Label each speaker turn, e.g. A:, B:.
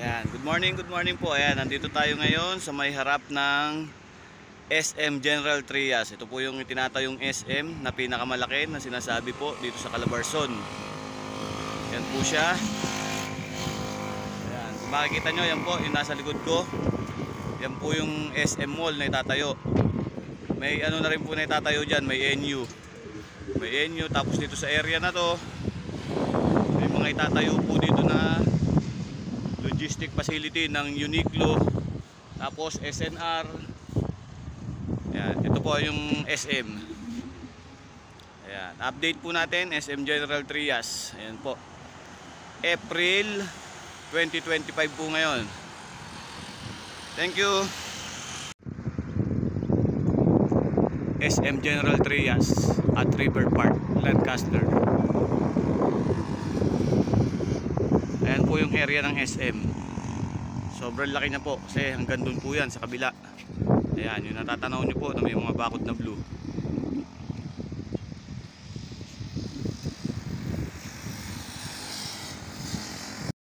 A: Ayan, good morning po. Ayan, nandito tayo ngayon sa may harap ng SM General Trias. Ito po yung itinatayong SM na pinakamalaki na sinasabi po dito sa Calabarzon. Yan po siya. Ayan, kung makikita nyo, yan po, yung nasa likod ko. Yan po yung SM Mall na itatayo. May ano na rin po na itatayo dyan, may NU. May NU, tapos dito sa area na to, may mga itatayo po dito na logistic facility ng Uniqlo, tapos SNR. Ayan, ito po yung SM. Ayan, update po natin SM General Trias. Ayan po, April 2025 po ngayon. Thank you. SM General Trias at River Park, Lancaster. Ayan po yung area ng SM. Sobrang laki na po kasi hanggang doon po yan sa kabila. Ayan, yung natatanaw nyo po na may mga bakod na blue.